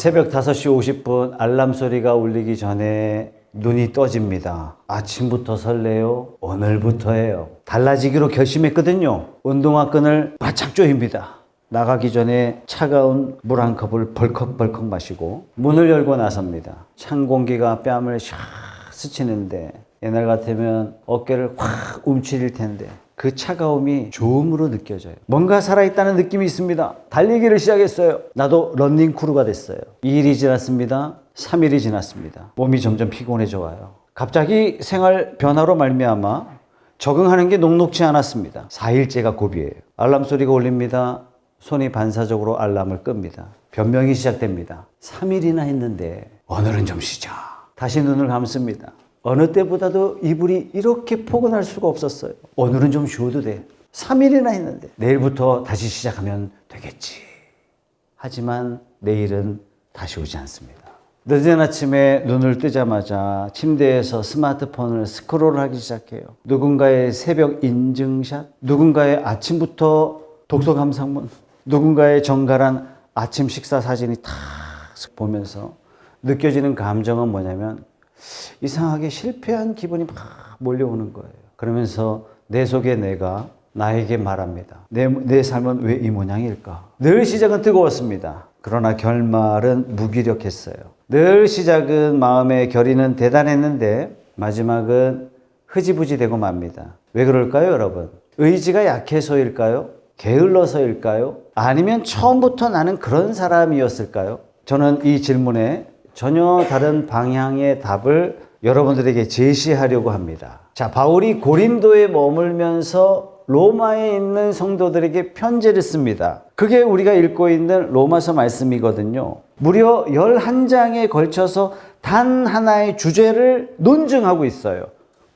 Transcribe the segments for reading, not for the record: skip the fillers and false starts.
새벽 5시 50분 알람 소리가 울리기 전에 눈이 떠집니다. 아침부터 설레요. 오늘부터예요. 달라지기로 결심했거든요. 운동화 끈을 바짝 조입니다. 나가기 전에 차가운 물 한 컵을 벌컥벌컥 마시고 문을 열고 나섭니다. 찬 공기가 뺨을 샥 스치는데 옛날 같으면 어깨를 확 움츠릴 텐데 그 차가움이 좋음으로 느껴져요. 뭔가 살아있다는 느낌이 있습니다. 달리기를 시작했어요. 나도 런닝 크루가 됐어요. 2일이 지났습니다. 3일이 지났습니다. 몸이 점점 피곤해져 와요. 갑자기 생활 변화로 말미암아 적응하는 게 녹록지 않았습니다. 4일째가 고비예요. 알람 소리가 울립니다. 손이 반사적으로 알람을 끕니다. 변명이 시작됩니다. 3일이나 했는데 오늘은 좀 쉬자. 다시 눈을 감습니다. 어느 때보다도 이불이 이렇게 포근할 수가 없었어요. 오늘은 좀 쉬어도 돼. 3일이나 했는데 내일부터 다시 시작하면 되겠지. 하지만 내일은 다시 오지 않습니다. 늦은 아침에 눈을 뜨자마자 침대에서 스마트폰을 스크롤하기 시작해요. 누군가의 새벽 인증샷, 누군가의 아침부터 독서 감상문, 누군가의 정갈한 아침 식사 사진이 탁 보면서 느껴지는 감정은 뭐냐면 이상하게 실패한 기분이 막 몰려오는 거예요. 그러면서 내 속에 내가 나에게 말합니다. 내 삶은 왜 이 모양일까? 늘 시작은 뜨거웠습니다. 그러나 결말은 무기력했어요. 늘 시작은 마음의 결의는 대단했는데 마지막은 흐지부지 되고 맙니다. 왜 그럴까요, 여러분? 의지가 약해서일까요? 게을러서일까요? 아니면 처음부터 나는 그런 사람이었을까요? 저는 이 질문에 전혀 다른 방향의 답을 여러분들에게 제시하려고 합니다. 자, 바울이 고린도에 머물면서 로마에 있는 성도들에게 편지를 씁니다. 그게 우리가 읽고 있는 로마서 말씀이거든요. 무려 11장에 걸쳐서 단 하나의 주제를 논증하고 있어요.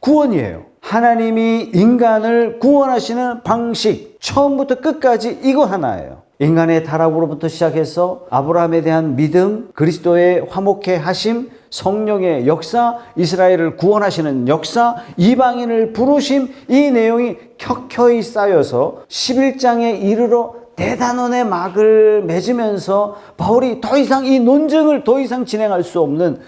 구원이에요. 하나님이 인간을 구원하시는 방식, 처음부터 끝까지 이거 하나예요. 인간의 타락으로부터 시작해서 아브라함에 대한 믿음, 그리스도의 화목해 하심, 성령의 역사, 이스라엘을 구원하시는 역사, 이방인을 부르심, 이 내용이 켜켜이 쌓여서 11장에 이르러 대단원의 막을 맺으면서 바울이 더 이상 이 논증을 더 이상 진행할 수 없는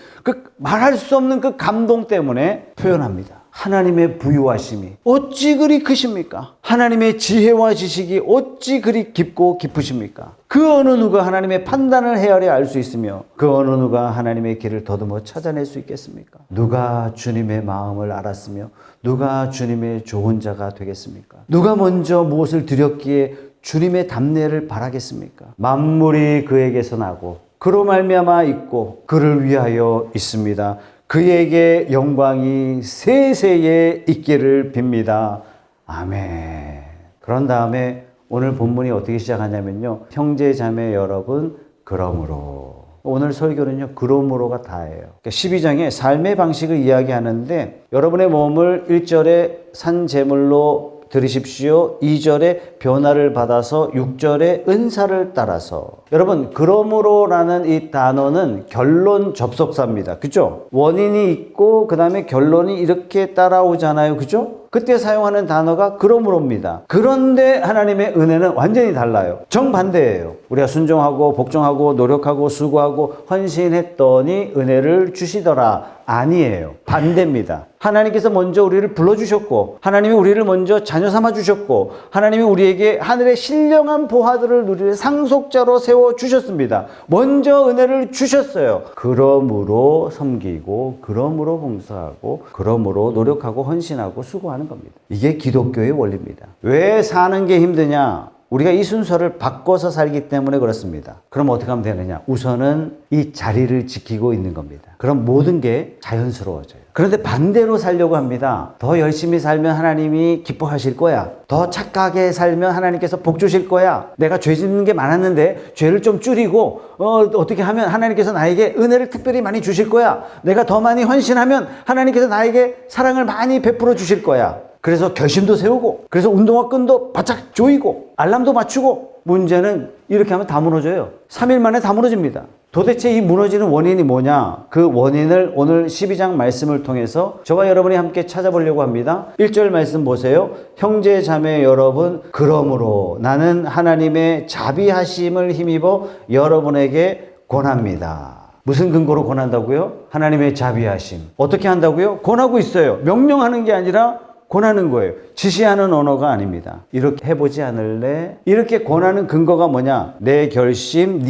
말할 수 없는 그 감동 때문에 표현합니다. 하나님의 부유하심이 어찌 그리 크십니까? 하나님의 지혜와 지식이 어찌 그리 깊고 깊으십니까? 그 어느 누가 하나님의 판단을 헤아려 알 수 있으며 그 어느 누가 하나님의 길을 더듬어 찾아낼 수 있겠습니까? 누가 주님의 마음을 알았으며 누가 주님의 좋은 자가 되겠습니까? 누가 먼저 무엇을 드렸기에 주님의 답례를 바라겠습니까? 만물이 그에게서 나고 그로 말미암아 있고 그를 위하여 있습니다. 그에게 영광이 세세에 있기를 빕니다. 아멘. 그런 다음에 오늘 본문이 어떻게 시작하냐면요. 형제 자매 여러분, 그러므로. 오늘 설교는요. 그러므로가 다예요. 그러니까 12장에 삶의 방식을 이야기하는데 여러분의 몸을 1절에 산 제물로 들으십시오. 2절에 변화를 받아서 6절에 은사를 따라서. 여러분, 그러므로라는 이 단어는 결론 접속사입니다. 그죠? 원인이 있고 그 다음에 결론이 이렇게 따라오잖아요. 그죠? 그때 사용하는 단어가 그러므로입니다. 그런데 하나님의 은혜는 완전히 달라요. 정반대예요. 우리가 순종하고 복종하고 노력하고 수고하고 헌신했더니 은혜를 주시더라. 아니에요. 반대입니다. 하나님께서 먼저 우리를 불러주셨고 하나님이 우리를 먼저 자녀 삼아 주셨고 하나님이 우리에게 하늘의 신령한 보화들을 누릴 상속자로 세워주셨습니다. 먼저 은혜를 주셨어요. 그러므로 섬기고 그러므로 봉사하고 그러므로 노력하고 헌신하고 수고하는 겁니다. 이게 기독교의 원리입니다. 왜 사는 게 힘드냐? 우리가 이 순서를 바꿔서 살기 때문에 그렇습니다. 그럼 어떻게 하면 되느냐? 우선은 이 자리를 지키고 있는 겁니다. 그럼 모든 게 자연스러워져요. 그런데 반대로 살려고 합니다. 더 열심히 살면 하나님이 기뻐하실 거야. 더 착하게 살면 하나님께서 복 주실 거야. 내가 죄 짓는 게 많았는데 죄를 좀 줄이고 어떻게 하면 하나님께서 나에게 은혜를 특별히 많이 주실 거야. 내가 더 많이 헌신하면 하나님께서 나에게 사랑을 많이 베풀어 주실 거야. 그래서 결심도 세우고 그래서 운동화 끈도 바짝 조이고 알람도 맞추고 문제는 이렇게 하면 다 무너져요. 3일 만에 다 무너집니다. 도대체 이 무너지는 원인이 뭐냐? 그 원인을 오늘 12장 말씀을 통해서 저와 여러분이 함께 찾아보려고 합니다. 1절 말씀 보세요. 형제 자매 여러분, 그러므로 나는 하나님의 자비하심을 힘입어 여러분에게 권합니다. 무슨 근거로 권한다고요? 하나님의 자비하심. 어떻게 한다고요? 권하고 있어요. 명령하는 게 아니라 권하는 거예요. 지시하는 언어가 아닙니다. 이렇게 해보지 않을래? 이렇게 권하는 근거가 뭐냐? 내 결심,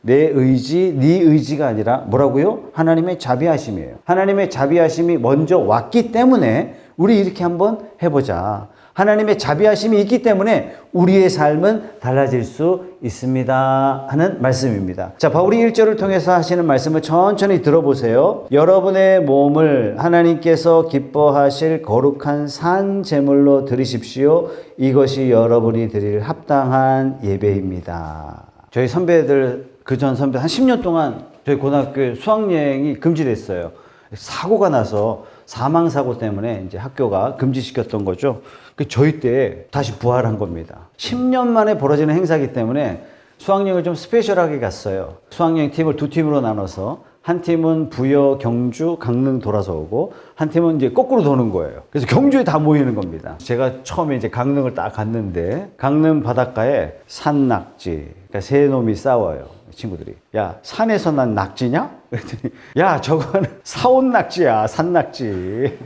내 의지, 네 의지가 아니라 뭐라고요? 하나님의 자비하심이에요. 하나님의 자비하심이 먼저 왔기 때문에 우리 이렇게 한번 해보자. 하나님의 자비하심이 있기 때문에 우리의 삶은 달라질 수 있습니다 하는 말씀입니다. 자, 바울이 1절을 통해서 하시는 말씀을 천천히 들어보세요. 여러분의 몸을 하나님께서 기뻐하실 거룩한 산 제물로 드리십시오. 이것이 여러분이 드릴 합당한 예배입니다. 저희 선배들, 그전 선배 한 10년 동안 저희 고등학교 수학여행이 금지됐어요. 사고가 나서 사망사고 때문에 이제 학교가 금지시켰던 거죠. 저희 때 다시 부활한 겁니다. 10년 만에 벌어지는 행사이기 때문에 수학여행을 좀 스페셜하게 갔어요. 수학여행 팀을 두 팀으로 나눠서 한 팀은 부여, 경주, 강릉 돌아서 오고 한 팀은 이제 거꾸로 도는 거예요. 그래서 경주에 다 모이는 겁니다. 제가 처음에 이제 강릉을 딱 갔는데 강릉 바닷가에 산낙지, 그러니까 세 놈이 싸워요. 친구들이. 야, 산에서 난 낙지냐? 그랬더니 야, 저거는 사온 낙지야, 산낙지.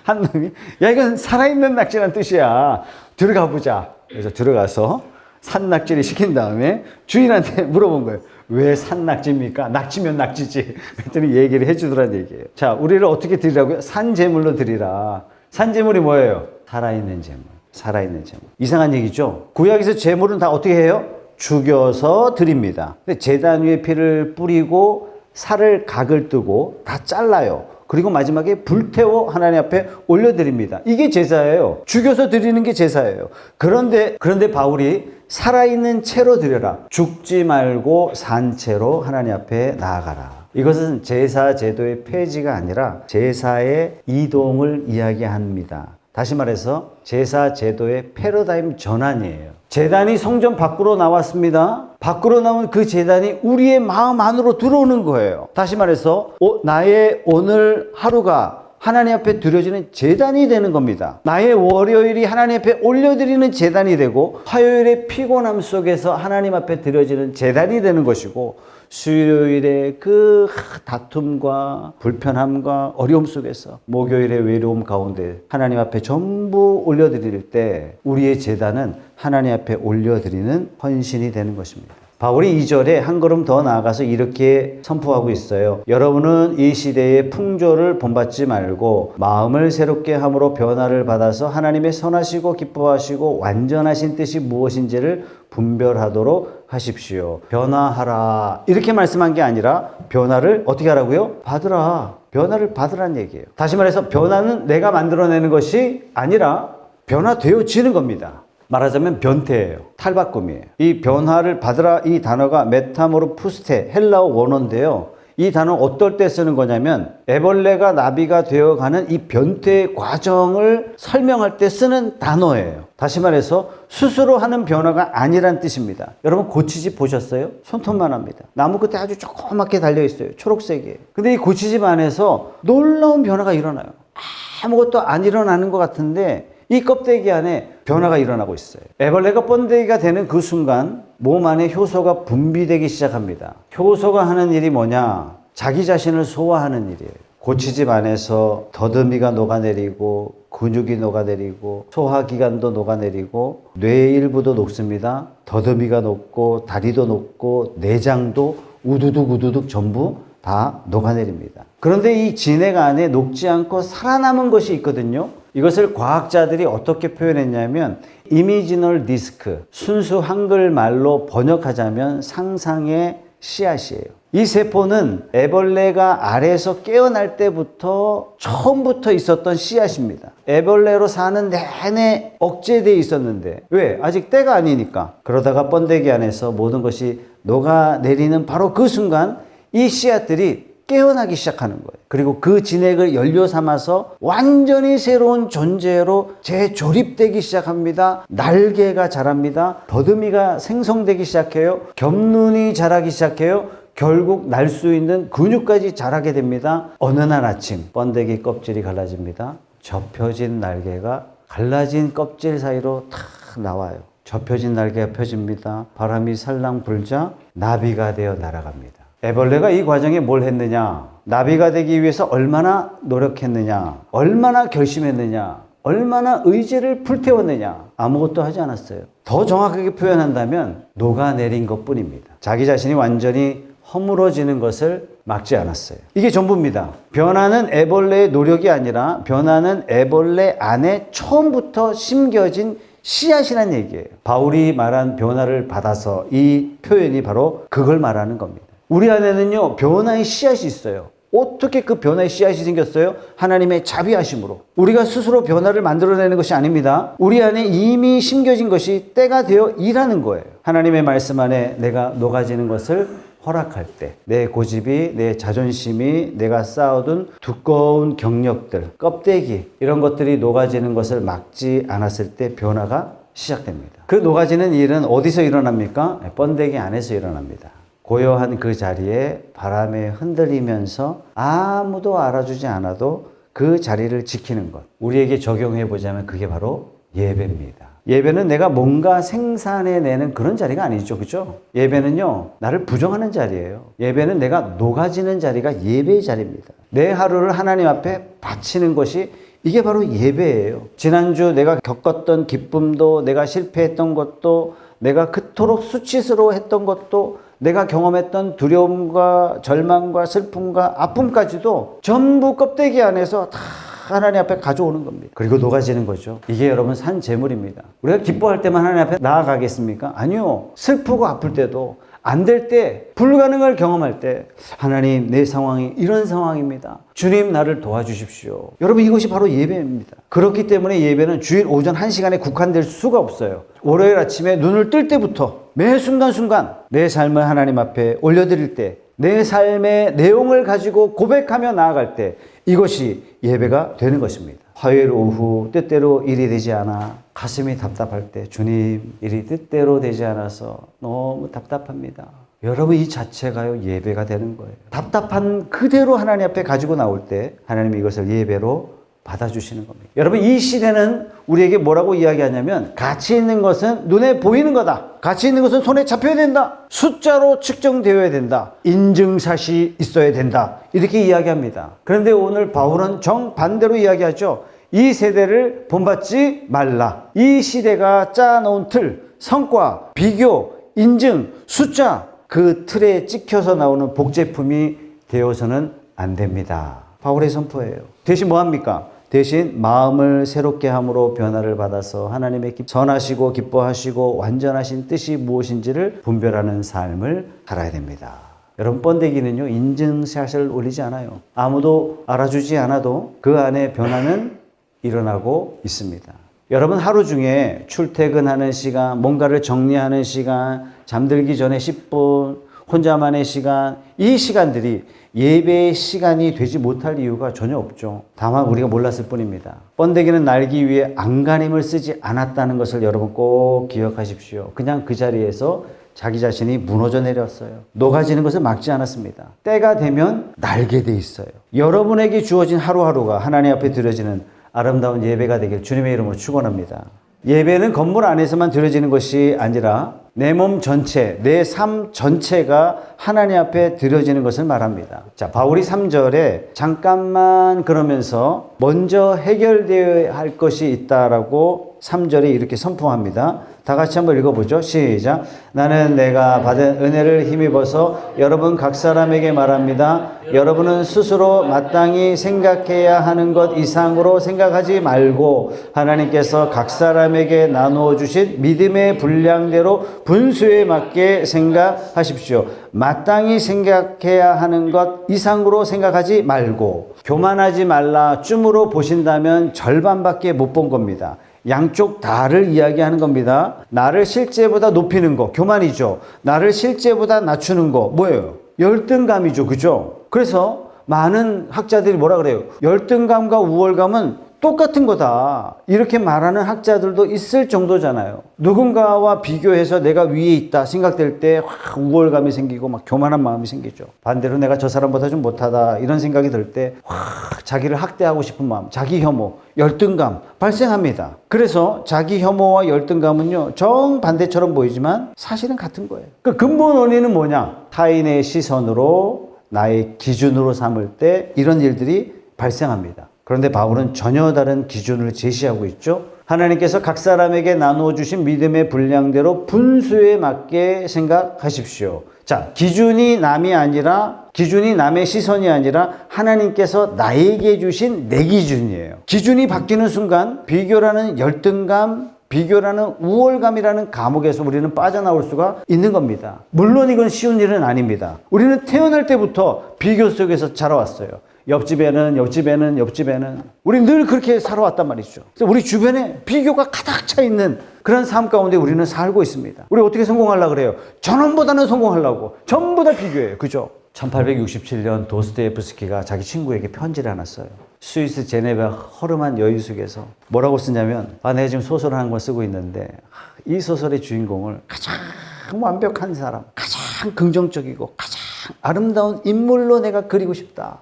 한 놈이 야, 이건 살아있는 낙지란 뜻이야. 들어가 보자. 그래서 들어가서 산낙지를 시킨 다음에 주인한테 물어본 거예요. 왜 산낙지입니까? 낙지면 낙지지. 그랬더니 얘기를 해주더란 얘기예요. 자, 우리를 어떻게 드리라고요? 산제물로 드리라. 산제물이 뭐예요? 살아있는 제물. 살아있는 제물. 이상한 얘기죠? 구약에서 제물은 다 어떻게 해요? 죽여서 드립니다. 근데 제단 위에 피를 뿌리고 살을 각을 뜨고 다 잘라요. 그리고 마지막에 불태워 하나님 앞에 올려드립니다. 이게 제사예요. 죽여서 드리는 게 제사예요. 그런데 바울이 살아있는 채로 드려라. 죽지 말고 산 채로 하나님 앞에 나아가라. 이것은 제사 제도의 폐지가 아니라 제사의 이동을 이야기합니다. 다시 말해서 제사 제도의 패러다임 전환이에요. 제단이 성전 밖으로 나왔습니다. 밖으로 나온 그 제단이 우리의 마음 안으로 들어오는 거예요. 다시 말해서 나의 오늘 하루가 하나님 앞에 드려지는 제단이 되는 겁니다. 나의 월요일이 하나님 앞에 올려드리는 제단이 되고 화요일의 피곤함 속에서 하나님 앞에 드려지는 제단이 되는 것이고 수요일의 그 다툼과 불편함과 어려움 속에서 목요일의 외로움 가운데 하나님 앞에 전부 올려드릴 때 우리의 제단은 하나님 앞에 올려드리는 헌신이 되는 것입니다. 바울이 2절에 한 걸음 더 나아가서 이렇게 선포하고 있어요. 여러분은 이 시대의 풍조를 본받지 말고 마음을 새롭게 함으로 변화를 받아서 하나님의 선하시고 기뻐하시고 완전하신 뜻이 무엇인지를 분별하도록 하십시오. 변화하라. 이렇게 말씀한 게 아니라 변화를 어떻게 하라고요? 받으라. 변화를 받으라는 얘기예요. 다시 말해서 변화는 내가 만들어내는 것이 아니라 변화되어지는 겁니다. 말하자면 변태예요. 탈바꿈이에요. 이 변화를 받으라 이 단어가 메타모르푸스테 헬라어 원어인데요. 이 단어 어떨 때 쓰는 거냐면 애벌레가 나비가 되어가는 이 변태의 과정을 설명할 때 쓰는 단어예요. 다시 말해서 스스로 하는 변화가 아니란 뜻입니다. 여러분 고치집 보셨어요? 손톱만 합니다. 나무 끝에 아주 조그맣게 달려있어요. 초록색이에요. 근데 이 고치집 안에서 놀라운 변화가 일어나요. 아무것도 안 일어나는 것 같은데 이 껍데기 안에 변화가 일어나고 있어요. 애벌레가 번데기가 되는 그 순간 몸 안에 효소가 분비되기 시작합니다. 효소가 하는 일이 뭐냐? 자기 자신을 소화하는 일이에요. 고치집 안에서 더듬이가 녹아내리고 근육이 녹아내리고 소화기관도 녹아내리고 뇌의 일부도 녹습니다. 더듬이가 녹고 다리도 녹고 내장도 우두둑 전부 다 녹아내립니다. 그런데 이 진액 안에 녹지 않고 살아남은 것이 있거든요. 이것을 과학자들이 어떻게 표현했냐면 이미지널 디스크, 순수 한글말로 번역하자면 상상의 씨앗이에요. 이 세포는 애벌레가 알에서 깨어날 때부터 처음부터 있었던 씨앗입니다. 애벌레로 사는 내내 억제되어 있었는데 왜? 아직 때가 아니니까. 그러다가 번데기 안에서 모든 것이 녹아내리는 바로 그 순간 이 씨앗들이 깨어나기 시작하는 거예요. 그리고 그 진액을 연료 삼아서 완전히 새로운 존재로 재조립되기 시작합니다. 날개가 자랍니다. 더듬이가 생성되기 시작해요. 겹눈이 자라기 시작해요. 결국 날 수 있는 근육까지 자라게 됩니다. 어느 날 아침 번데기 껍질이 갈라집니다. 접혀진 날개가 갈라진 껍질 사이로 탁 나와요. 접혀진 날개가 펴집니다. 바람이 살랑 불자 나비가 되어 날아갑니다. 애벌레가 이 과정에 뭘 했느냐? 나비가 되기 위해서 얼마나 노력했느냐? 얼마나 결심했느냐? 얼마나 의지를 불태웠느냐? 아무것도 하지 않았어요. 더 정확하게 표현한다면 녹아내린 것뿐입니다. 자기 자신이 완전히 허물어지는 것을 막지 않았어요. 이게 전부입니다. 변화는 애벌레의 노력이 아니라 변화는 애벌레 안에 처음부터 심겨진 씨앗이라는 얘기예요. 바울이 말한 변화를 받아서 이 표현이 바로 그걸 말하는 겁니다. 우리 안에는요, 변화의 씨앗이 있어요. 어떻게 그 변화의 씨앗이 생겼어요? 하나님의 자비하심으로. 우리가 스스로 변화를 만들어내는 것이 아닙니다. 우리 안에 이미 심겨진 것이 때가 되어 일하는 거예요. 하나님의 말씀 안에 내가 녹아지는 것을 허락할 때, 내 고집이, 내 자존심이, 내가 쌓아둔 두꺼운 경력들, 껍데기, 이런 것들이 녹아지는 것을 막지 않았을 때 변화가 시작됩니다. 그 녹아지는 일은 어디서 일어납니까? 번데기 안에서 일어납니다. 고요한 그 자리에 바람에 흔들리면서 아무도 알아주지 않아도 그 자리를 지키는 것. 우리에게 적용해 보자면 그게 바로 예배입니다. 예배는 내가 뭔가 생산해내는 그런 자리가 아니죠. 그죠? 예배는요, 나를 부정하는 자리예요. 예배는 내가 녹아지는 자리가 예배의 자리입니다. 내 하루를 하나님 앞에 바치는 것이 이게 바로 예배예요. 지난주 내가 겪었던 기쁨도, 내가 실패했던 것도, 내가 그토록 수치스러워했던 것도, 내가 경험했던 두려움과 절망과 슬픔과 아픔까지도 전부 껍데기 안에서 다 하나님 앞에 가져오는 겁니다. 그리고 녹아지는 거죠. 이게 여러분 산 제물입니다. 우리가 기뻐할 때만 하나님 앞에 나아가겠습니까? 아니요. 슬프고 아플 때도, 안 될 때, 불가능을 경험할 때 하나님, 내 상황이 이런 상황입니다. 주님, 나를 도와주십시오. 여러분, 이것이 바로 예배입니다. 그렇기 때문에 예배는 주일 오전 1시간에 국한될 수가 없어요. 월요일 아침에 눈을 뜰 때부터 매 순간순간 내 삶을 하나님 앞에 올려드릴 때, 내 삶의 내용을 가지고 고백하며 나아갈 때 이것이 예배가 되는 것입니다. 화요일 오후 뜻대로 일이 되지 않아 가슴이 답답할 때, 주님, 일이 뜻대로 되지 않아서 너무 답답합니다. 여러분, 이 자체가요, 예배가 되는 거예요. 답답한 그대로 하나님 앞에 가지고 나올 때 하나님이 이것을 예배로 받아주시는 겁니다. 여러분, 이 시대는 우리에게 뭐라고 이야기하냐면, 가치 있는 것은 눈에 보이는 거다. 가치 있는 것은 손에 잡혀야 된다. 숫자로 측정되어야 된다. 인증샷이 있어야 된다. 이렇게 이야기합니다. 그런데 오늘 바울은 정반대로 이야기하죠. 이 세대를 본받지 말라. 이 시대가 짜놓은 틀, 성과, 비교, 인증, 숫자, 그 틀에 찍혀서 나오는 복제품이 되어서는 안 됩니다. 바울의 선포예요. 대신 뭐 합니까? 대신 마음을 새롭게 함으로 변화를 받아서 하나님의 선하시고 기뻐하시고 완전하신 뜻이 무엇인지를 분별하는 삶을 살아야 됩니다. 여러분, 번데기는요, 인증샷을 올리지 않아요. 아무도 알아주지 않아도 그 안에 변화는 일어나고 있습니다. 여러분, 하루 중에 출퇴근하는 시간, 뭔가를 정리하는 시간, 잠들기 전에 10분, 혼자만의 시간, 이 시간들이 예배의 시간이 되지 못할 이유가 전혀 없죠. 다만 우리가 몰랐을 뿐입니다. 번데기는 날기 위해 안간힘을 쓰지 않았다는 것을 여러분 꼭 기억하십시오. 그냥 그 자리에서 자기 자신이 무너져 내렸어요. 녹아지는 것을 막지 않았습니다. 때가 되면 날게 돼 있어요. 여러분에게 주어진 하루하루가 하나님 앞에 드려지는 아름다운 예배가 되길 주님의 이름으로 축원합니다. 예배는 건물 안에서만 드려지는 것이 아니라 내 몸 전체, 내 삶 전체가 하나님 앞에 드려지는 것을 말합니다. 자, 바울이 3절에 잠깐만 그러면서 먼저 해결되어야 할 것이 있다라고 3절에 이렇게 선포합니다. 다 같이 한번 읽어보죠. 시작. 나는 내가 받은 은혜를 힘입어서 여러분 각 사람에게 말합니다. 여러분은 스스로 마땅히 생각해야 하는 것 이상으로 생각하지 말고 하나님께서 각 사람에게 나누어 주신 믿음의 분량대로 분수에 맞게 생각하십시오. 마땅히 생각해야 하는 것 이상으로 생각하지 말고, 교만하지 말라 쯤으로 보신다면 절반밖에 못 본 겁니다. 양쪽 다를 이야기하는 겁니다. 나를 실제보다 높이는 거, 교만이죠. 나를 실제보다 낮추는 거, 뭐예요? 열등감이죠. 그죠? 그래서 많은 학자들이 뭐라 그래요? 열등감과 우월감은 똑같은 거다. 이렇게 말하는 학자들도 있을 정도잖아요. 누군가와 비교해서 내가 위에 있다 생각될 때 우월감이 생기고 막 교만한 마음이 생기죠. 반대로 내가 저 사람보다 좀 못하다 이런 생각이 들 때 자기를 학대하고 싶은 마음, 자기 혐오, 열등감 발생합니다. 그래서 자기 혐오와 열등감은요, 정반대처럼 보이지만 사실은 같은 거예요. 그 근본 원인은 뭐냐? 타인의 시선으로 나의 기준으로 삼을 때 이런 일들이 발생합니다. 그런데 바울은 전혀 다른 기준을 제시하고 있죠. 하나님께서 각 사람에게 나누어 주신 믿음의 분량대로 분수에 맞게 생각하십시오. 자, 기준이 남의 시선이 아니라 하나님께서 나에게 주신 내 기준이에요. 기준이 바뀌는 순간 비교라는 열등감, 비교라는 우월감이라는 감옥에서 우리는 빠져나올 수가 있는 겁니다. 물론 이건 쉬운 일은 아닙니다. 우리는 태어날 때부터 비교 속에서 자라왔어요. 옆집에는 우리 늘 그렇게 살아왔단 말이죠. 그래서 우리 주변에 비교가 가득 차 있는 그런 삶 가운데 우리는 살고 있습니다. 우리 어떻게 성공하려고 그래요? 저놈보다는 성공하려고 전부 다 비교해요. 그죠? 1867년 도스토옙스키가 자기 친구에게 편지를 하나 써요. 스위스 제네바 허름한 여유 속에서 뭐라고 쓰냐면, 내가 지금 소설을 한 권 쓰고 있는데 이 소설의 주인공을 가장 완벽한 사람, 가장 긍정적이고 가장 아름다운 인물로 내가 그리고 싶다.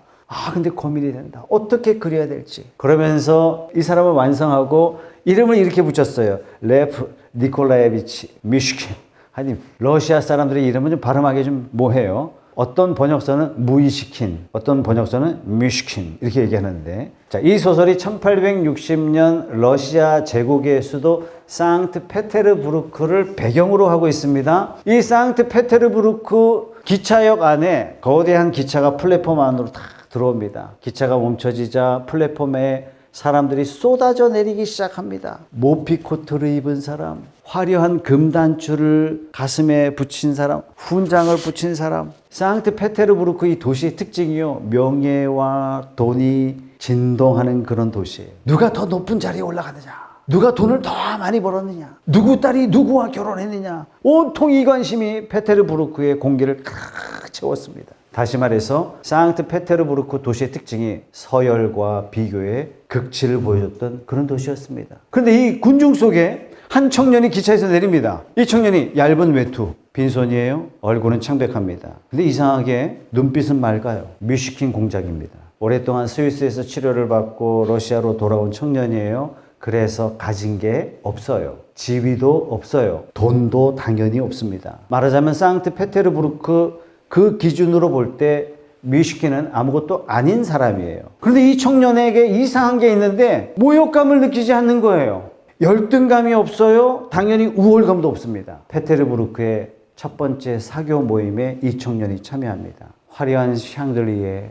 근데 고민이 된다. 어떻게 그려야 될지. 그러면서 이 사람을 완성하고 이름을 이렇게 붙였어요. 레프 니콜라예비치 미슈킨. 아니, 러시아 사람들의 이름은 좀 발음하기 좀 뭐해요. 어떤 번역서는 무이시킨, 어떤 번역서는 미슈킨 이렇게 얘기하는데, 자, 이 소설이 1860년 러시아 제국의 수도 상트페테르부르크를 배경으로 하고 있습니다. 이 상트페테르부르크 기차역 안에 거대한 기차가 플랫폼 안으로 다 들어옵니다. 기차가 멈춰지자 플랫폼에 사람들이 쏟아져 내리기 시작합니다. 모피 코트를 입은 사람, 화려한 금단추를 가슴에 붙인 사람, 훈장을 붙인 사람. 상트페테르부르크 이 도시의 특징이요, 명예와 돈이 진동하는 그런 도시예요. 누가 더 높은 자리에 올라가느냐, 누가 돈을 더 많이 벌었느냐, 누구 딸이 누구와 결혼했느냐, 온통 이 관심이 페테르부르크의 공기를 꽉 채웠습니다. 다시 말해서 상트페테르부르크 도시의 특징이 서열과 비교의 극치를 보여줬던 그런 도시였습니다. 그런데 이 군중 속에 한 청년이 기차에서 내립니다. 이 청년이 얇은 외투, 빈손이에요. 얼굴은 창백합니다. 근데 이상하게 눈빛은 맑아요. 뮤시킨 공작입니다. 오랫동안 스위스에서 치료를 받고 러시아로 돌아온 청년이에요. 그래서 가진 게 없어요. 지위도 없어요. 돈도 당연히 없습니다. 말하자면 상트페테르부르크 그 기준으로 볼 때 뮤시킨은 아무것도 아닌 사람이에요. 그런데 이 청년에게 이상한 게 있는데 모욕감을 느끼지 않는 거예요. 열등감이 없어요. 당연히 우월감도 없습니다. 페테르부르크의 첫 번째 사교 모임에 이 청년이 참여합니다. 화려한 샹들리에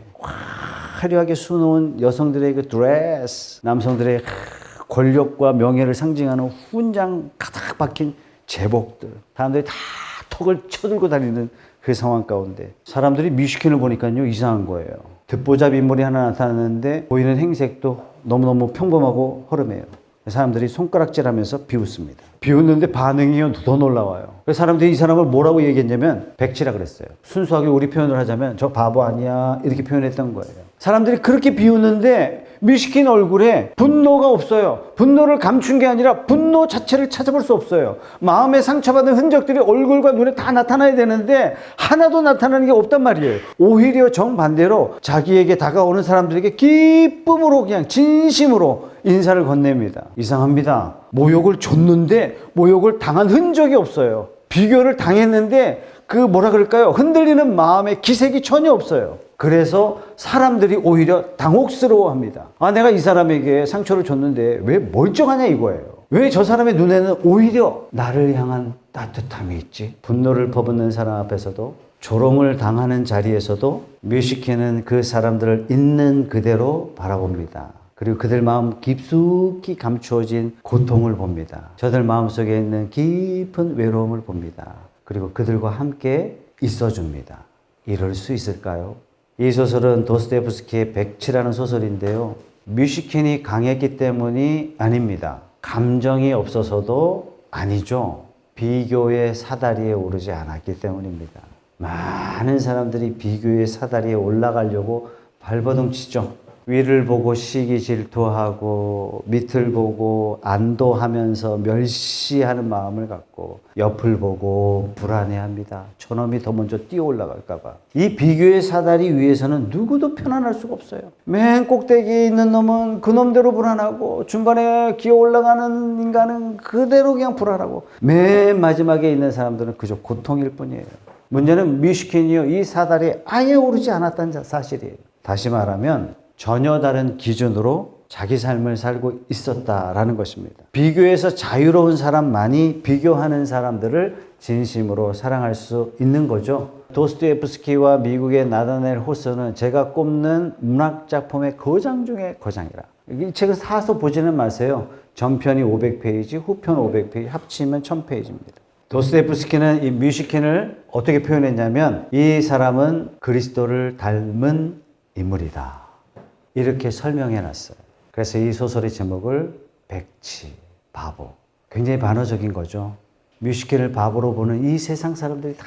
화려하게 수놓은 여성들의 그 드레스, 남성들의 권력과 명예를 상징하는 훈장 가득 박힌 제복들, 사람들이 다 턱을 쳐들고 다니는 그 상황 가운데 사람들이 뮤시킨을 보니까요, 이상한 거예요. 듣보잡 인물이 하나 나타나는데 보이는 행색도 너무너무 평범하고 허름해요. 사람들이 손가락질하면서 비웃습니다. 비웃는데 반응이 더 놀라워요. 그래서 사람들이 이 사람을 뭐라고 얘기했냐면 백치라 그랬어요. 순수하게 우리 표현을 하자면 저 바보 아니야 이렇게 표현했던 거예요. 사람들이 그렇게 비웃는데 뮤시킨 얼굴에 분노가 없어요. 분노를 감춘 게 아니라 분노 자체를 찾아볼 수 없어요. 마음에 상처받은 흔적들이 얼굴과 눈에 다 나타나야 되는데 하나도 나타나는 게 없단 말이에요. 오히려 정반대로 자기에게 다가오는 사람들에게 기쁨으로 그냥 진심으로 인사를 건넵니다. 이상합니다. 모욕을 줬는데 모욕을 당한 흔적이 없어요. 비교를 당했는데 그 뭐라 그럴까요? 흔들리는 마음의 기색이 전혀 없어요. 그래서 사람들이 오히려 당혹스러워합니다. 내가 이 사람에게 상처를 줬는데 왜 멀쩡하냐 이거예요. 왜 저 사람의 눈에는 오히려 나를 향한 따뜻함이 있지? 분노를 퍼붓는 사람 앞에서도, 조롱을 당하는 자리에서도 뮤시킨은 그 사람들을 있는 그대로 바라봅니다. 그리고 그들 마음 깊숙이 감추어진 고통을 봅니다. 저들 마음속에 있는 깊은 외로움을 봅니다. 그리고 그들과 함께 있어줍니다. 이럴 수 있을까요? 이 소설은 도스토옙스키의 백치라는 소설인데요. 뮤시킨이 강했기 때문이 아닙니다. 감정이 없어서도 아니죠. 비교의 사다리에 오르지 않았기 때문입니다. 많은 사람들이 비교의 사다리에 올라가려고 발버둥 치죠. 위를 보고 시기 질투하고 밑을 보고 안도하면서 멸시하는 마음을 갖고 옆을 보고 불안해합니다. 저놈이 더 먼저 뛰어 올라갈까 봐. 이 비교의 사다리 위에서는 누구도 편안할 수가 없어요. 맨 꼭대기에 있는 놈은 그 놈대로 불안하고 중간에 기어 올라가는 인간은 그대로 그냥 불안하고 맨 마지막에 있는 사람들은 그저 고통일 뿐이에요. 문제는 뮤시킨이요, 이 사다리에 아예 오르지 않았다는 사실이에요. 다시 말하면 전혀 다른 기준으로 자기 삶을 살고 있었다라는 것입니다. 비교에서 자유로운 사람만이 비교하는 사람들을 진심으로 사랑할 수 있는 거죠. 도스토옙스키와 미국의 나다넬 호서는 제가 꼽는 문학작품의 거장 중에 거장이라. 이 책을 사서 보지는 마세요. 전편이 500페이지, 후편 500페이지, 합치면 1000페이지입니다. 도스토옙스키는 이 뮤시킨을 어떻게 표현했냐면 이 사람은 그리스도를 닮은 인물이다. 이렇게 설명해 놨어요. 그래서 이 소설의 제목을 백치, 바보. 굉장히 반어적인 거죠. 뮤시킨을 바보로 보는 이 세상 사람들이 다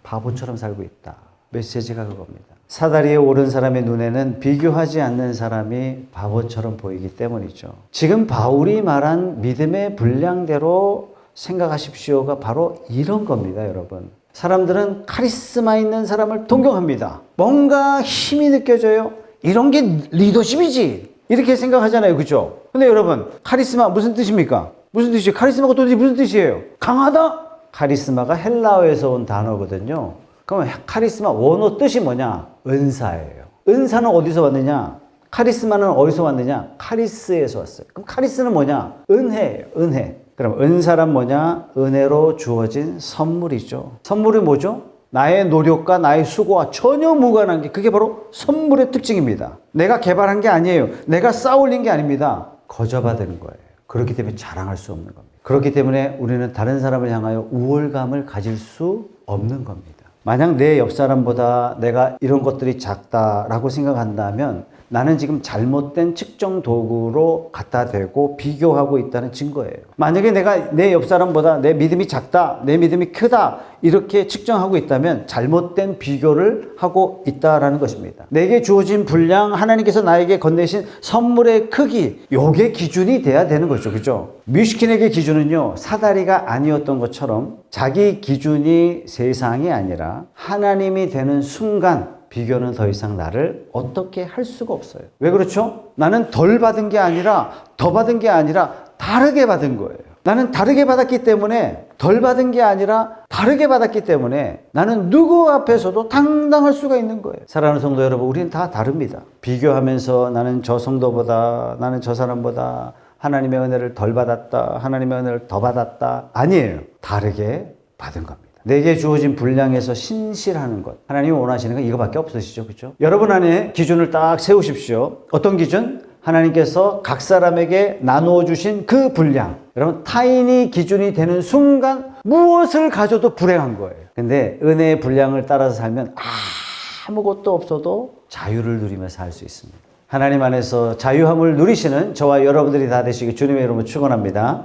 바보처럼 살고 있다. 메시지가 그겁니다. 사다리에 오른 사람의 눈에는 비교하지 않는 사람이 바보처럼 보이기 때문이죠. 지금 바울이 말한 믿음의 분량대로 생각하십시오가 바로 이런 겁니다, 여러분. 사람들은 카리스마 있는 사람을 동경합니다. 뭔가 힘이 느껴져요. 이런 게 리더십이지. 이렇게 생각하잖아요. 그죠? 근데 여러분, 카리스마 무슨 뜻입니까? 무슨 뜻이에요? 카리스마가 도대체 무슨 뜻이에요? 강하다? 카리스마가 헬라어에서 온 단어거든요. 그러면 카리스마 원어 뜻이 뭐냐? 은사예요. 은사는 어디서 왔느냐? 카리스마는 어디서 왔느냐? 카리스에서 왔어요. 그럼 카리스는 뭐냐? 은혜예요. 은혜. 그럼 은사란 뭐냐? 은혜로 주어진 선물이죠. 선물이 뭐죠? 나의 노력과 나의 수고와 전혀 무관한 게 그게 바로 선물의 특징입니다. 내가 개발한 게 아니에요. 내가 쌓아올린 게 아닙니다. 거저받은 거예요. 그렇기 때문에 자랑할 수 없는 겁니다. 그렇기 때문에 우리는 다른 사람을 향하여 우월감을 가질 수 없는 겁니다. 만약 내 옆 사람보다 내가 이런 것들이 작다라고 생각한다면 나는 지금 잘못된 측정 도구로 갖다 대고 비교하고 있다는 증거예요. 만약에 내가 내 옆 사람보다 내 믿음이 작다, 내 믿음이 크다 이렇게 측정하고 있다면 잘못된 비교를 하고 있다라는 것입니다. 내게 주어진 분량, 하나님께서 나에게 건네신 선물의 크기, 요게 기준이 돼야 되는 거죠. 그죠? 뮤시킨에게 기준은요, 사다리가 아니었던 것처럼 자기 기준이 세상이 아니라 하나님이 되는 순간 비교는 더 이상 나를 어떻게 할 수가 없어요. 왜 그렇죠? 나는 덜 받은 게 아니라 더 받은 게 아니라 다르게 받은 거예요. 나는 다르게 받았기 때문에 덜 받은 게 아니라 다르게 받았기 때문에 나는 누구 앞에서도 당당할 수가 있는 거예요. 사랑하는 성도 여러분, 우리는 다 다릅니다. 비교하면서 나는 저 성도보다, 나는 저 사람보다 하나님의 은혜를 덜 받았다, 하나님의 은혜를 더 받았다. 아니에요. 다르게 받은 겁니다. 내게 주어진 분량에서 신실하는 것. 하나님이 원하시는 건 이거밖에 없으시죠. 그렇죠? 여러분 안에 기준을 딱 세우십시오. 어떤 기준? 하나님께서 각 사람에게 나누어 주신 그 분량. 여러분, 타인이 기준이 되는 순간 무엇을 가져도 불행한 거예요. 근데 은혜의 분량을 따라서 살면 아무것도 없어도 자유를 누리며 살 수 있습니다. 하나님 안에서 자유함을 누리시는 저와 여러분들이 다 되시기 주님의 이름으로 축원합니다.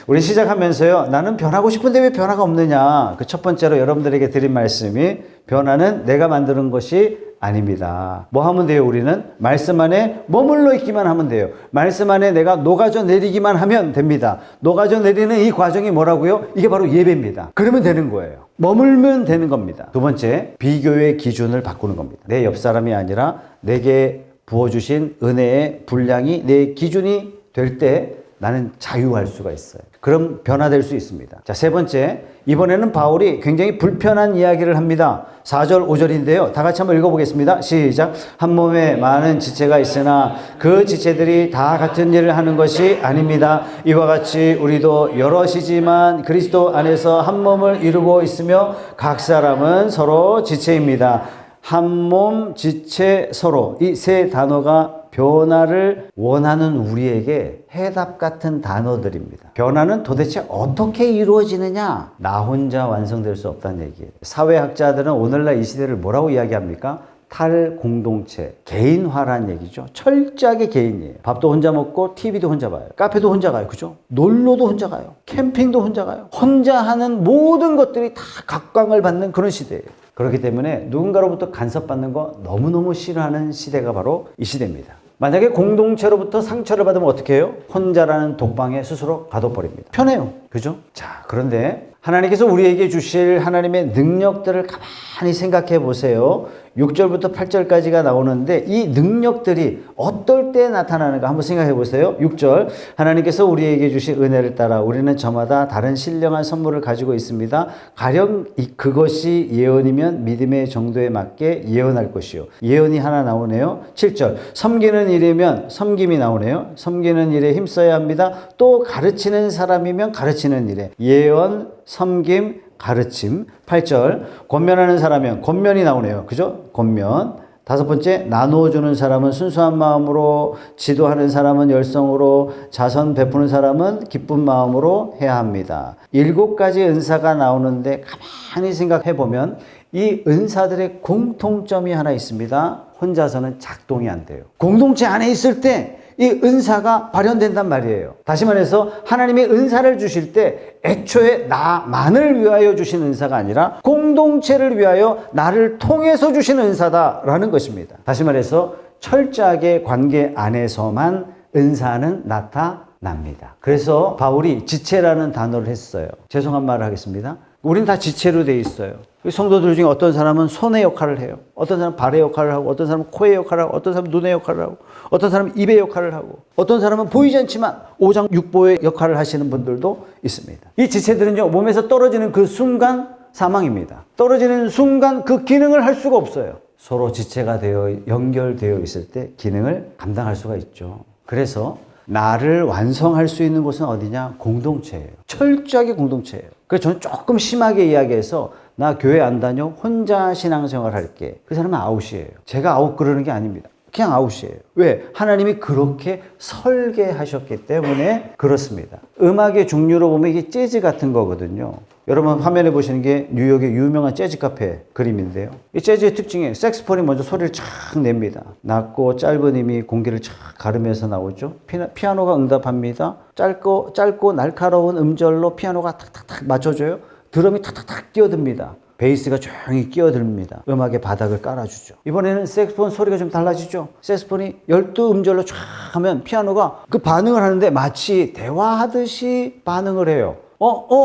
우리 시작하면서요, 나는 변하고 싶은데 왜 변화가 없느냐. 그 첫 번째로 여러분들에게 드린 말씀이 변화는 내가 만드는 것이 아닙니다. 뭐 하면 돼요? 우리는 말씀 안에 머물러 있기만 하면 돼요. 말씀 안에 내가 녹아져 내리기만 하면 됩니다. 녹아져 내리는 이 과정이 뭐라고요? 이게 바로 예배입니다. 그러면 되는 거예요. 머물면 되는 겁니다. 두 번째, 비교의 기준을 바꾸는 겁니다. 내 옆 사람이 아니라 내게 부어주신 은혜의 분량이 내 기준이 될 때 나는 자유할 수가 있어요. 그럼 변화될 수 있습니다. 자, 세 번째, 이번에는 바울이 굉장히 불편한 이야기를 합니다. 4절, 5절인데요. 다 같이 한번 읽어보겠습니다. 시작. 한 몸에 많은 지체가 있으나 그 지체들이 다 같은 일을 하는 것이 아닙니다. 이와 같이 우리도 여럿이지만 그리스도 안에서 한 몸을 이루고 있으며 각 사람은 서로 지체입니다. 한 몸, 지체, 서로. 이 세 단어가 변화를 원하는 우리에게 해답 같은 단어들입니다. 변화는 도대체 어떻게 이루어지느냐? 나 혼자 완성될 수 없다는 얘기예요. 사회학자들은 오늘날 이 시대를 뭐라고 이야기합니까? 탈공동체, 개인화란 얘기죠. 철저하게 개인이에요. 밥도 혼자 먹고 TV도 혼자 봐요. 카페도 혼자 가요. 그죠? 놀러도 혼자 가요. 캠핑도 혼자 가요. 혼자 하는 모든 것들이 다 각광을 받는 그런 시대예요. 그렇기 때문에 누군가로부터 간섭받는 거 너무너무 싫어하는 시대가 바로 이 시대입니다. 만약에 공동체로부터 상처를 받으면 어떻게 해요? 혼자라는 독방에 스스로 가둬버립니다. 편해요. 그죠? 자, 그런데 하나님께서 우리에게 주실 하나님의 능력들을 가만히 생각해 보세요. 6절부터 8절까지가 나오는데 이 능력들이 어떨 때 나타나는가 한번 생각해 보세요. 6절 하나님께서 우리에게 주신 은혜를 따라 우리는 저마다 다른 신령한 선물을 가지고 있습니다. 가령 그것이 예언이면 믿음의 정도에 맞게 예언할 것이요. 예언이 하나 나오네요. 7절 섬기는 일이면 섬김이 나오네요. 섬기는 일에 힘써야 합니다. 또 가르치는 사람이면 가르치는 일에 예언, 섬김, 가르침. 8절 권면하는 사람이면 권면이 나오네요. 그죠? 권면. 5번째 나누어주는 사람은 순수한 마음으로, 지도하는 사람은 열성으로, 자선 베푸는 사람은 기쁜 마음으로 해야 합니다. 7가지 은사가 나오는데 가만히 생각해 보면 이 은사들의 공통점이 하나 있습니다. 혼자서는 작동이 안 돼요. 공동체 안에 있을 때 이 은사가 발현된단 말이에요. 다시 말해서 하나님의 은사를 주실 때 애초에 나만을 위하여 주신 은사가 아니라 공동체를 위하여 나를 통해서 주신 은사다라는 것입니다. 다시 말해서 철저하게 관계 안에서만 은사는 나타납니다. 그래서 바울이 지체라는 단어를 했어요. 죄송한 말을 하겠습니다. 우리는 다 지체로 되어 있어요. 성도들 중에 어떤 사람은 손의 역할을 해요. 어떤 사람은 발의 역할을 하고, 어떤 사람은 코의 역할을 하고, 어떤 사람은 눈의 역할을 하고, 어떤 사람은 입의 역할을 하고, 어떤 사람은 보이지 않지만 오장육부의 역할을 하시는 분들도 있습니다. 이 지체들은요, 몸에서 떨어지는 그 순간 사망입니다. 떨어지는 순간 그 기능을 할 수가 없어요. 서로 지체가 되어 연결되어 있을 때 기능을 감당할 수가 있죠. 그래서 나를 완성할 수 있는 곳은 어디냐? 공동체예요. 철저하게 공동체예요. 그래서 저는 조금 심하게 이야기해서 나 교회 안 다녀? 혼자 신앙생활 할게. 그 사람은 아웃이에요. 제가 아웃 그러는 게 아닙니다. 그냥 아웃이에요. 왜? 하나님이 그렇게 설계하셨기 때문에 그렇습니다. 음악의 종류로 보면 이게 재즈 같은 거거든요. 여러분 화면에 보시는 게 뉴욕의 유명한 재즈 카페 그림인데요. 이 재즈의 특징이 색스폰이 먼저 소리를 촥 냅니다. 낮고 짧은 힘이 공기를 촥 가르면서 나오죠. 피아노가 응답합니다. 짧고 날카로운 음절로 피아노가 탁탁탁 맞춰줘요. 드럼이 탁탁탁 끼어듭니다. 베이스가 조용히 끼어듭니다. 음악의 바닥을 깔아주죠. 이번에는 색스폰 소리가 좀 달라지죠. 색스폰이 12음절로 쫙 하면 피아노가 그 반응을 하는데 마치 대화하듯이 반응을 해요.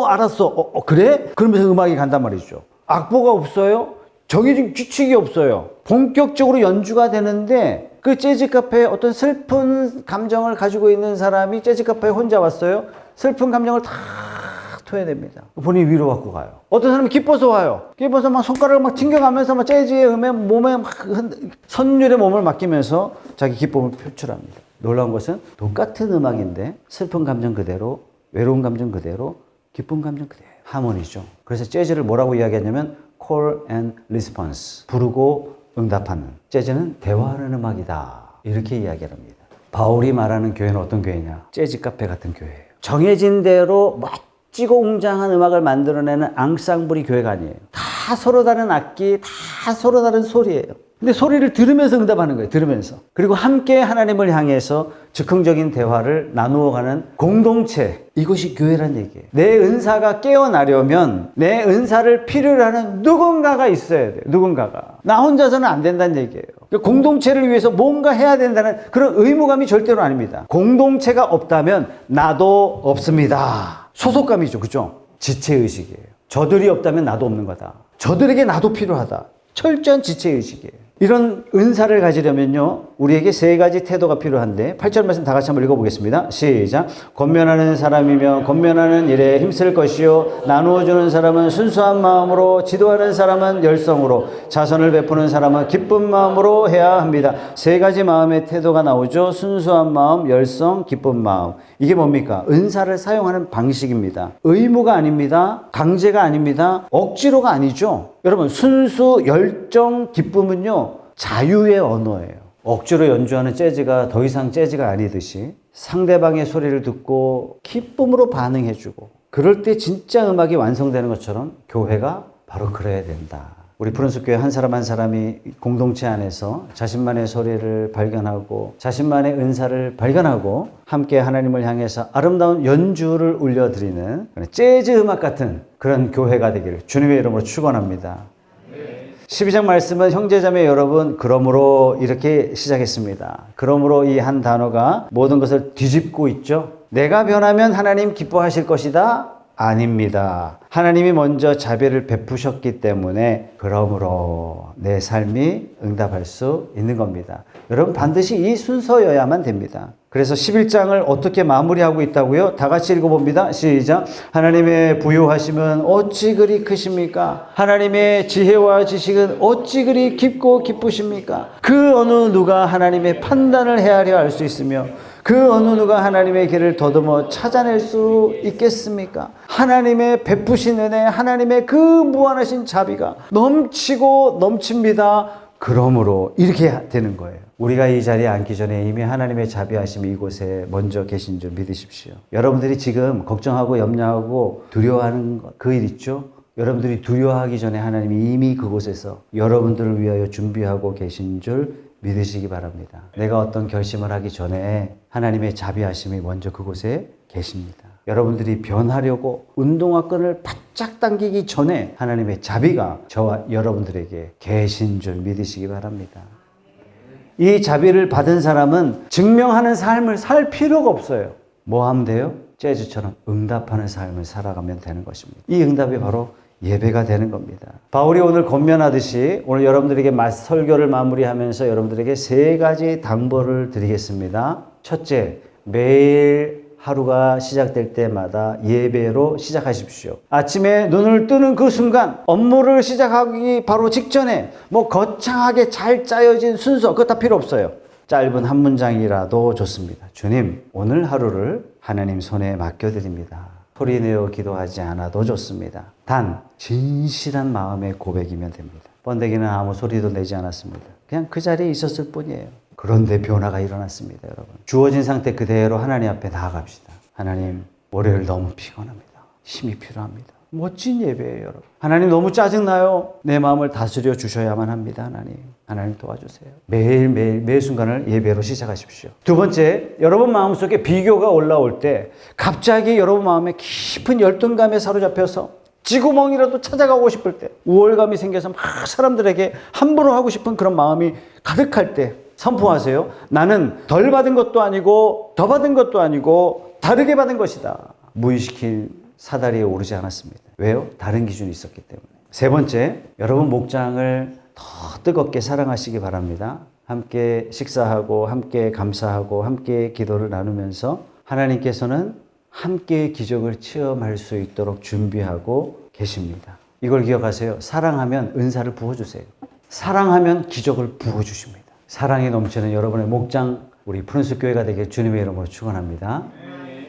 알았어. 그래? 그러면서 음악이 간단 말이죠. 악보가 없어요. 정해진 규칙이 없어요. 본격적으로 연주가 되는데 그 재즈 카페에 어떤 슬픈 감정을 가지고 있는 사람이 재즈 카페에 혼자 왔어요. 슬픈 감정을 다 토해냅니다. 본인이 위로받고 가요. 어떤 사람이 기뻐서 와요. 기뻐서 막 손가락을 막 튕겨가면서 막 재즈의 몸에 막 선율의 몸을 맡기면서 자기 기쁨을 표출합니다. 놀라운 것은 똑같은 음악인데 슬픈 감정 그대로, 외로운 감정 그대로, 기쁜 감정 그대로 하모니죠. 그래서 재즈를 뭐라고 이야기하냐면 call and response, 부르고 응답하는. 재즈는 대화하는 음악이다. 이렇게 이야기를 합니다. 바울이 말하는 교회는 어떤 교회냐? 재즈 카페 같은 교회예요. 정해진 대로 멋지고 웅장한 음악을 만들어내는 앙상블이 교회가 아니에요. 다 서로 다른 악기, 다 서로 다른 소리예요. 근데 소리를 들으면서 응답하는 거예요. 들으면서. 그리고 함께 하나님을 향해서 즉흥적인 대화를 나누어가는 공동체. 이것이 교회란 얘기예요. 내 은사가 깨어나려면 내 은사를 필요로 하는 누군가가 있어야 돼요. 누군가가. 나 혼자서는 안 된다는 얘기예요. 공동체를 위해서 뭔가 해야 된다는 그런 의무감이 절대로 아닙니다. 공동체가 없다면 나도 없습니다. 소속감이죠. 그죠? 지체의식이에요. 저들이 없다면 나도 없는 거다. 저들에게 나도 필요하다. 철저한 지체의식이에요. 이런 은사를 가지려면요, 우리에게 3가지 태도가 필요한데 8절 말씀 다 같이 한번 읽어보겠습니다. 시작. 권면하는 사람이면 권면하는 일에 힘쓸 것이요, 나누어주는 사람은 순수한 마음으로, 지도하는 사람은 열성으로, 자선을 베푸는 사람은 기쁜 마음으로 해야 합니다. 3가지 마음의 태도가 나오죠. 순수한 마음, 열성, 기쁜 마음. 이게 뭡니까? 은사를 사용하는 방식입니다. 의무가 아닙니다. 강제가 아닙니다. 억지로가 아니죠. 여러분, 순수, 열정, 기쁨은요, 자유의 언어예요. 억지로 연주하는 재즈가 더 이상 재즈가 아니듯이 상대방의 소리를 듣고 기쁨으로 반응해주고, 그럴 때 진짜 음악이 완성되는 것처럼 교회가 바로 그래야 된다. 우리 푸른숲 교회 한 사람 한 사람이 공동체 안에서 자신만의 소리를 발견하고 자신만의 은사를 발견하고 함께 하나님을 향해서 아름다운 연주를 울려드리는 재즈 음악 같은 그런 교회가 되기를 주님의 이름으로 축원합니다. 12장 말씀은 형제자매 여러분, 그러므로 이렇게 시작했습니다. 그러므로 이 한 단어가 모든 것을 뒤집고 있죠. 내가 변하면 하나님 기뻐하실 것이다? 아닙니다. 하나님이 먼저 자비를 베푸셨기 때문에 그러므로 내 삶이 응답할 수 있는 겁니다. 여러분 반드시 이 순서여야만 됩니다. 그래서 11장을 어떻게 마무리하고 있다고요? 다 같이 읽어봅니다. 시작. 하나님의 부요하심은 어찌 그리 크십니까? 하나님의 지혜와 지식은 어찌 그리 깊고 기쁘십니까? 그 어느 누가 하나님의 판단을 헤아려 알 수 있으며 그 어느 누가 하나님의 길을 더듬어 찾아낼 수 있겠습니까? 하나님의 베푸신 은혜, 하나님의 그 무한하신 자비가 넘치고 넘칩니다. 그러므로 이렇게 되는 거예요. 우리가 이 자리에 앉기 전에 이미 하나님의 자비하심이 이곳에 먼저 계신 줄 믿으십시오. 여러분들이 지금 걱정하고 염려하고 두려워하는 그 일 있죠? 여러분들이 두려워하기 전에 하나님이 이미 그곳에서 여러분들을 위하여 준비하고 계신 줄 믿으시기 바랍니다. 내가 어떤 결심을 하기 전에 하나님의 자비하심이 먼저 그곳에 계십니다. 여러분들이 변하려고 운동화 끈을 바짝 당기기 전에 하나님의 자비가 저와 여러분들에게 계신 줄 믿으시기 바랍니다. 이 자비를 받은 사람은 증명하는 삶을 살 필요가 없어요. 뭐 하면 돼요? 재즈처럼 응답하는 삶을 살아가면 되는 것입니다. 이 응답이 바로 예배가 되는 겁니다. 바울이 오늘 권면하듯이 오늘 여러분들에게 설교를 마무리하면서 여러분들에게 3가지 당부를 드리겠습니다. 첫째, 매일 하루가 시작될 때마다 예배로 시작하십시오. 아침에 눈을 뜨는 그 순간 업무를 시작하기 바로 직전에 뭐 거창하게 잘 짜여진 순서 그거 다 필요 없어요. 짧은 한 문장이라도 좋습니다. 주님, 오늘 하루를 하나님 손에 맡겨드립니다. 소리내어 기도하지 않아도 좋습니다. 단 진실한 마음의 고백이면 됩니다. 번데기는 아무 소리도 내지 않았습니다. 그냥 그 자리에 있었을 뿐이에요. 그런데 변화가 일어났습니다. 여러분, 주어진 상태 그대로 하나님 앞에 나아갑시다. 하나님, 월요일 너무 피곤합니다. 힘이 필요합니다. 멋진 예배예요, 여러분. 하나님, 너무 짜증나요. 내 마음을 다스려 주셔야만 합니다. 하나님 도와주세요. 매일매일 매 순간을 예배로 시작하십시오. 두 번째, 여러분 마음속에 비교가 올라올 때 갑자기 여러분 마음에 깊은 열등감에 사로잡혀서 쥐구멍이라도 찾아가고 싶을 때, 우월감이 생겨서 막 사람들에게 함부로 하고 싶은 그런 마음이 가득할 때 선포하세요. 나는 덜 받은 것도 아니고 더 받은 것도 아니고 다르게 받은 것이다. 무의식인 사다리에 오르지 않았습니다. 왜요? 다른 기준이 있었기 때문에. 세 번째, 여러분 목장을 더 뜨겁게 사랑하시기 바랍니다. 함께 식사하고 함께 감사하고 함께 기도를 나누면서 하나님께서는 함께 기적을 체험할 수 있도록 준비하고 계십니다. 이걸 기억하세요. 사랑하면 은사를 부어주세요. 사랑하면 기적을 부어주십니다. 사랑이 넘치는 여러분의 목장, 우리 푸른숲 교회가 되길 주님의 이름으로 축원합니다.